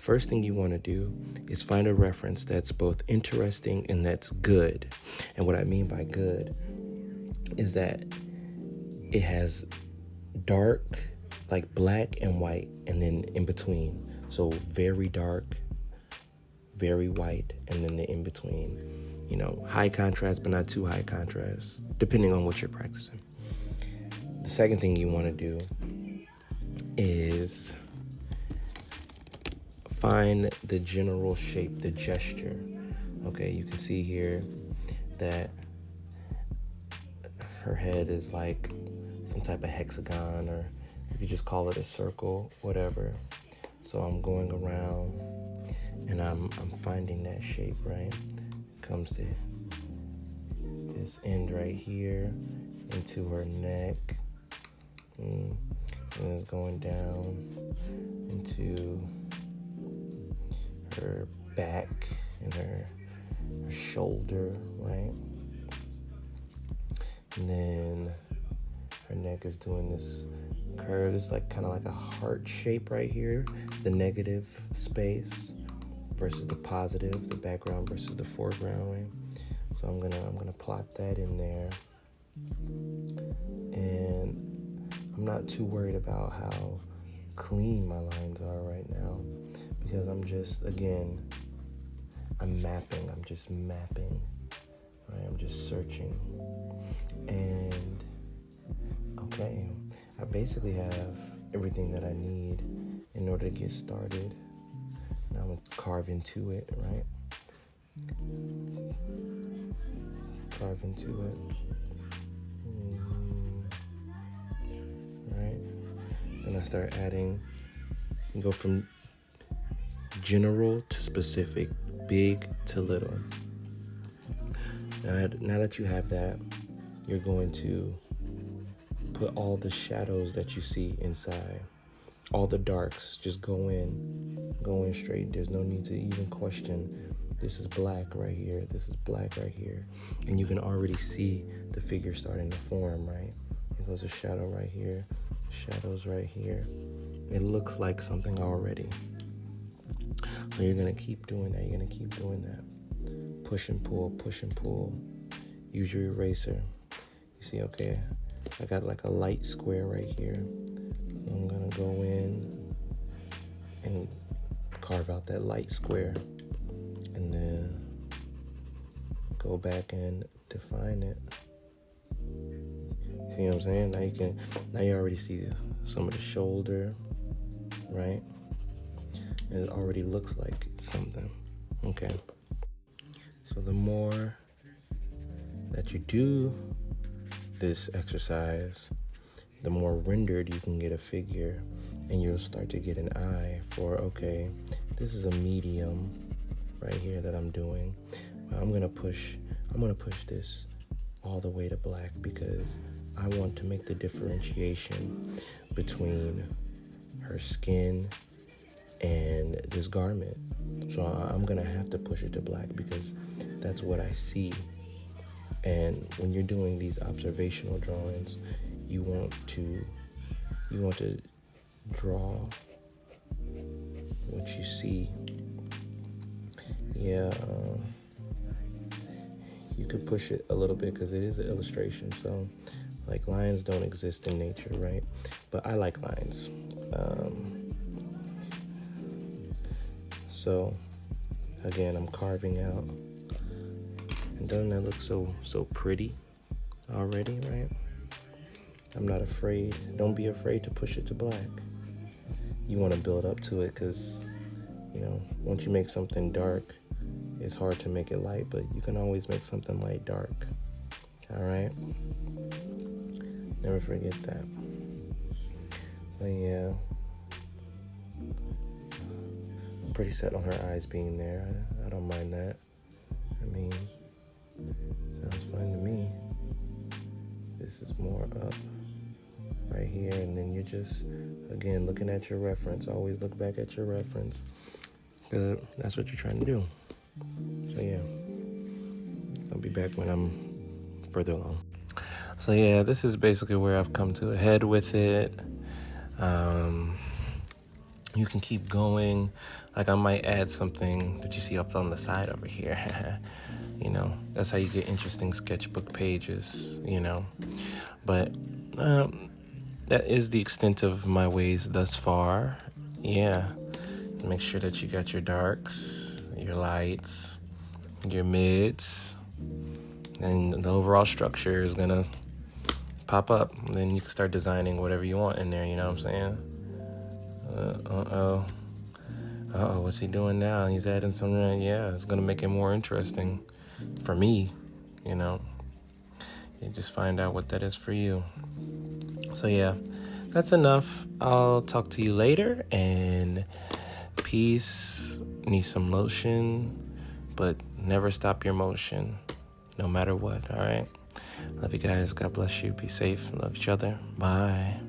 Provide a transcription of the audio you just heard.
first thing you want to do is find a reference that's both interesting and that's good. And what I mean by good is that it has dark, like black and white, and then in between. So very dark, very white, and then the in between. You know, high contrast, but not too high contrast, depending on what you're practicing. The second thing you want to do is find the general shape, the gesture. Okay, you can see here that her head is like some type of hexagon, or you could just call it a circle, whatever. So I'm going around and I'm finding that shape, right? Comes to this end right here into her neck, and it's going down into her back and her shoulder, right? And then her neck is doing this curve. It's like kind of like a heart shape right here, the negative space versus the positive, the background versus the foreground, right? So I'm gonna plot that in there, and I'm not too worried about how clean my lines are right now, because I'm just, again, I'm just mapping, right? I'm just searching, and okay, I basically have everything that I need in order to get started. Now I'm gonna carve into it, right? Carve into it. Right? Then I start adding, and go from general to specific, big to little. Now that you have that, you're going to put all the shadows that you see inside, all the darks, just go in straight. There's no need to even question, this is black right here, this is black right here. And you can already see the figure starting to form, right? It goes a shadow right here, shadows right here. It looks like something already. So you're gonna keep doing that, you're gonna keep doing that. Push and pull, push and pull. Use your eraser. You see, okay, I got like a light square right here. I'm gonna go in and carve out that light square, and then go back and define it. See what I'm saying? Now you already see some of the shoulder, right? And it already looks like it's something. Okay. So the more that you do this exercise, the more rendered you can get a figure, and you'll start to get an eye for, okay, this is a medium right here that I'm doing. I'm gonna push this all the way to black, because I want to make the differentiation between her skin and this garment. So I'm gonna have to push it to black, because that's what I see. And when you're doing these observational drawings, you want to draw what you see. Yeah, you could push it a little bit because it is an illustration. So, like, lines don't exist in nature, right? But I like lines. So, again, I'm carving out. And doesn't that look so pretty already, right? I'm not afraid. Don't be afraid to push it to black. You want to build up to it, because, you know, once you make something dark, it's hard to make it light, but you can always make something light dark. All right? Never forget that. But yeah, I'm pretty set on her eyes being there. I don't mind that. I mean, sounds fine to me. This is more up right here, and then you're just, again, looking at your reference. Always look back at your reference, because that's what you're trying to do. So yeah, I'll be back when I'm further along. So yeah, this is basically where I've come to a head with it. You can keep going. Like I might add something that you see up on the side over here. You know, that's how you get interesting sketchbook pages, you know. But that is the extent of my ways thus far. Yeah. Make sure that you got your darks, your lights, your mids, and the overall structure is gonna pop up. Then you can start designing whatever you want in there, you know what I'm saying? Uh-oh, what's he doing now? He's adding something. Yeah, it's gonna make it more interesting for me, you know. You just find out what that is for you. So yeah, that's enough. I'll talk to you later, and peace. Need some lotion, but never stop your motion, no matter what, all right? Love you guys. God bless you. Be safe. Love each other. Bye.